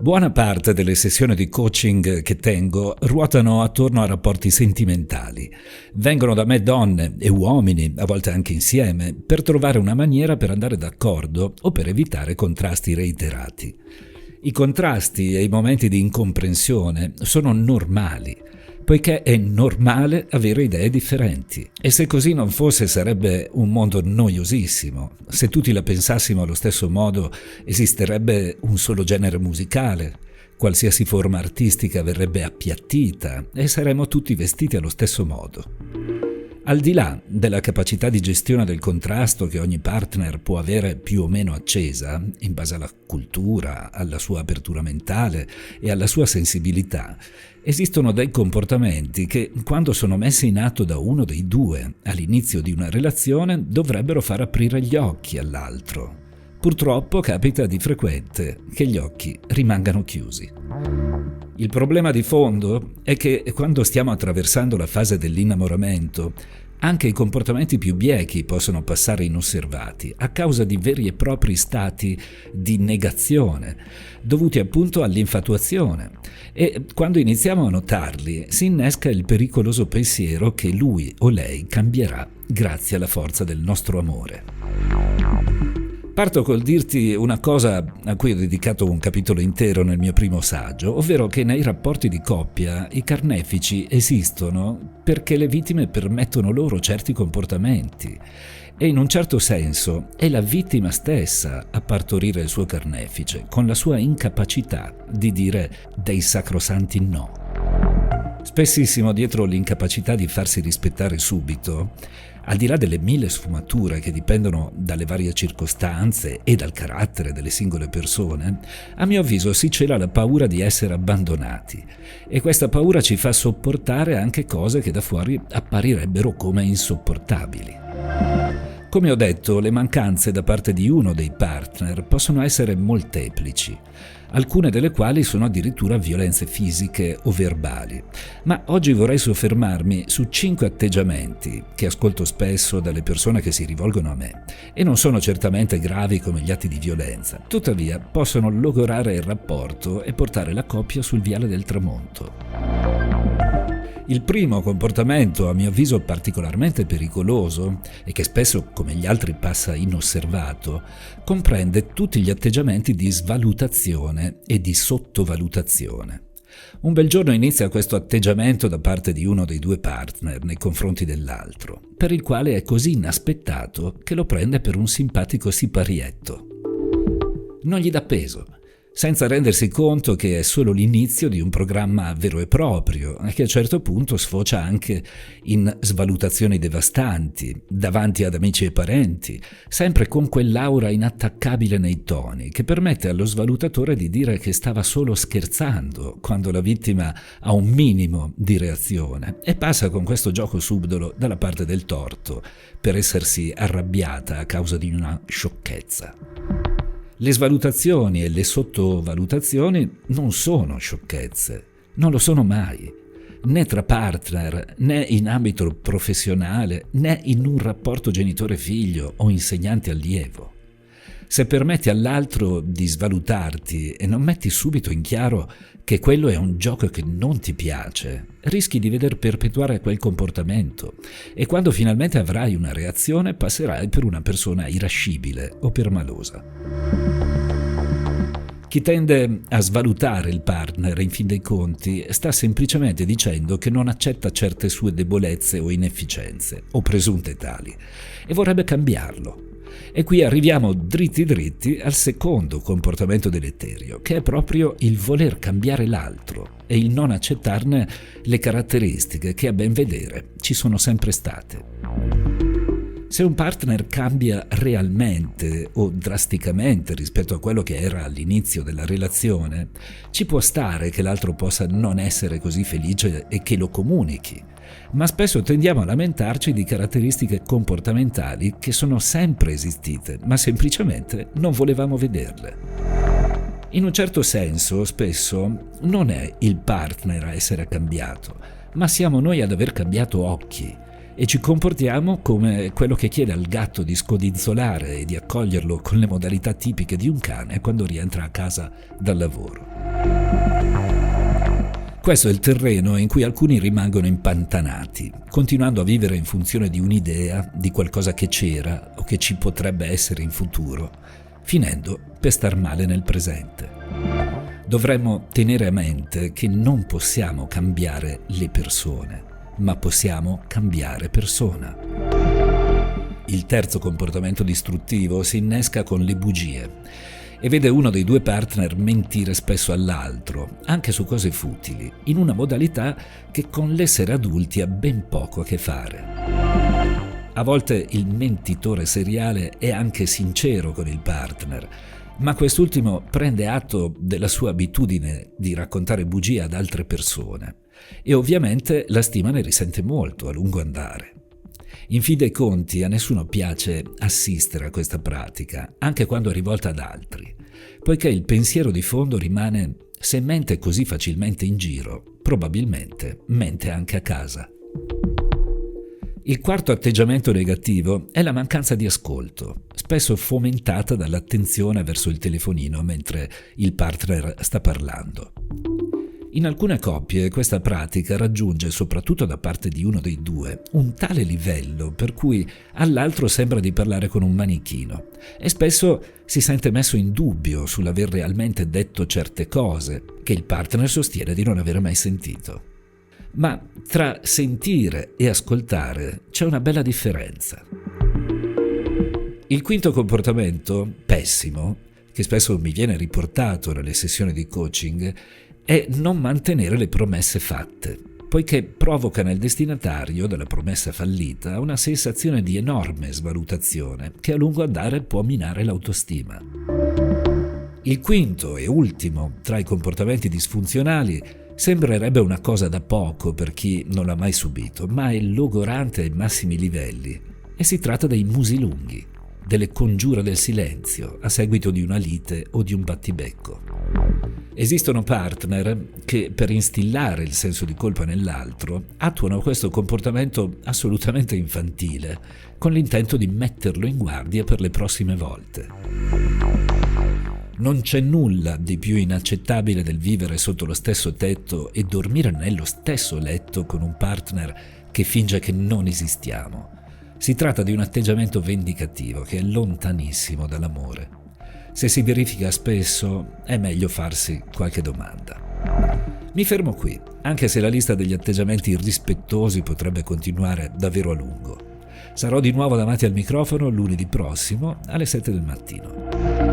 Buona parte delle sessioni di coaching che tengo ruotano attorno a rapporti sentimentali. Vengono da me donne e uomini, a volte anche insieme, per trovare una maniera per andare d'accordo o per evitare contrasti reiterati. I contrasti e i momenti di incomprensione sono normali, poiché è normale avere idee differenti. E se così non fosse sarebbe un mondo noiosissimo. Se tutti la pensassimo allo stesso modo esisterebbe un solo genere musicale, qualsiasi forma artistica verrebbe appiattita e saremmo tutti vestiti allo stesso modo. Al di là della capacità di gestione del contrasto che ogni partner può avere più o meno accesa, in base alla cultura, alla sua apertura mentale e alla sua sensibilità, esistono dei comportamenti che, quando sono messi in atto da uno dei due all'inizio di una relazione, dovrebbero far aprire gli occhi all'altro. Purtroppo capita di frequente che gli occhi rimangano chiusi. Il problema di fondo è che quando stiamo attraversando la fase dell'innamoramento, anche i comportamenti più biechi possono passare inosservati a causa di veri e propri stati di negazione, dovuti appunto all'infatuazione. E quando iniziamo a notarli, si innesca il pericoloso pensiero che lui o lei cambierà grazie alla forza del nostro amore. Parto col dirti una cosa a cui ho dedicato un capitolo intero nel mio primo saggio, ovvero che nei rapporti di coppia i carnefici esistono perché le vittime permettono loro certi comportamenti e in un certo senso è la vittima stessa a partorire il suo carnefice con la sua incapacità di dire dei sacrosanti no. Spessissimo dietro l'incapacità di farsi rispettare subito, al di là delle mille sfumature che dipendono dalle varie circostanze e dal carattere delle singole persone, a mio avviso si cela la paura di essere abbandonati e questa paura ci fa sopportare anche cose che da fuori apparirebbero come insopportabili. Come ho detto, le mancanze da parte di uno dei partner possono essere molteplici, alcune delle quali sono addirittura violenze fisiche o verbali. Ma oggi vorrei soffermarmi su 5 atteggiamenti che ascolto spesso dalle persone che si rivolgono a me e non sono certamente gravi come gli atti di violenza, tuttavia possono logorare il rapporto e portare la coppia sul viale del tramonto. Il primo comportamento, a mio avviso particolarmente pericoloso e che spesso come gli altri passa inosservato, comprende tutti gli atteggiamenti di svalutazione e di sottovalutazione. Un bel giorno inizia questo atteggiamento da parte di uno dei due partner nei confronti dell'altro, per il quale è così inaspettato che lo prende per un simpatico siparietto. Non gli dà peso, senza rendersi conto che è solo l'inizio di un programma vero e proprio, che a un certo punto sfocia anche in svalutazioni devastanti, davanti ad amici e parenti, sempre con quell'aura inattaccabile nei toni, che permette allo svalutatore di dire che stava solo scherzando quando la vittima ha un minimo di reazione, e passa con questo gioco subdolo dalla parte del torto, per essersi arrabbiata a causa di una sciocchezza. Le svalutazioni e le sottovalutazioni non sono sciocchezze, non lo sono mai, né tra partner, né in ambito professionale, né in un rapporto genitore-figlio o insegnante-allievo. Se permetti all'altro di svalutarti e non metti subito in chiaro che quello è un gioco che non ti piace, rischi di veder perpetuare quel comportamento e quando finalmente avrai una reazione passerai per una persona irascibile o permalosa. Chi tende a svalutare il partner, in fin dei conti, sta semplicemente dicendo che non accetta certe sue debolezze o inefficienze, o presunte tali, e vorrebbe cambiarlo. E qui arriviamo dritti al secondo comportamento deleterio, che è proprio il voler cambiare l'altro e il non accettarne le caratteristiche che a ben vedere ci sono sempre state. Se un partner cambia realmente o drasticamente rispetto a quello che era all'inizio della relazione, ci può stare che l'altro possa non essere così felice e che lo comunichi, ma spesso tendiamo a lamentarci di caratteristiche comportamentali che sono sempre esistite, ma semplicemente non volevamo vederle. In un certo senso, spesso, non è il partner a essere cambiato, ma siamo noi ad aver cambiato occhi e ci comportiamo come quello che chiede al gatto di scodinzolare e di accoglierlo con le modalità tipiche di un cane quando rientra a casa dal lavoro. Questo è il terreno in cui alcuni rimangono impantanati, continuando a vivere in funzione di un'idea, di qualcosa che c'era o che ci potrebbe essere in futuro, finendo per star male nel presente. Dovremmo tenere a mente che non possiamo cambiare le persone, ma possiamo cambiare persona. Il terzo comportamento distruttivo si innesca con le bugie e vede uno dei due partner mentire spesso all'altro, anche su cose futili, in una modalità che con l'essere adulti ha ben poco a che fare. A volte il mentitore seriale è anche sincero con il partner, ma quest'ultimo prende atto della sua abitudine di raccontare bugie ad altre persone e ovviamente la stima ne risente molto a lungo andare. In fin dei conti a nessuno piace assistere a questa pratica, anche quando è rivolta ad altri, poiché il pensiero di fondo rimane: se mente così facilmente in giro, probabilmente mente anche a casa. Il quarto atteggiamento negativo è la mancanza di ascolto, spesso fomentata dall'attenzione verso il telefonino mentre il partner sta parlando. In alcune coppie questa pratica raggiunge, soprattutto da parte di uno dei due, un tale livello per cui all'altro sembra di parlare con un manichino e spesso si sente messo in dubbio sull'aver realmente detto certe cose che il partner sostiene di non aver mai sentito. Ma tra sentire e ascoltare c'è una bella differenza. Il quinto comportamento, pessimo, che spesso mi viene riportato nelle sessioni di coaching, è non mantenere le promesse fatte, poiché provoca nel destinatario della promessa fallita una sensazione di enorme svalutazione che a lungo andare può minare l'autostima. Il quinto e ultimo tra i comportamenti disfunzionali sembrerebbe una cosa da poco per chi non l'ha mai subito, ma è logorante ai massimi livelli e si tratta dei musi lunghi, delle congiure del silenzio a seguito di una lite o di un battibecco. Esistono partner che, per instillare il senso di colpa nell'altro, attuano questo comportamento assolutamente infantile, con l'intento di metterlo in guardia per le prossime volte. Non c'è nulla di più inaccettabile del vivere sotto lo stesso tetto e dormire nello stesso letto con un partner che finge che non esistiamo. Si tratta di un atteggiamento vendicativo che è lontanissimo dall'amore. Se si verifica spesso, è meglio farsi qualche domanda. Mi fermo qui, anche se la lista degli atteggiamenti irrispettosi potrebbe continuare davvero a lungo. Sarò di nuovo davanti al microfono lunedì prossimo alle 7 del mattino.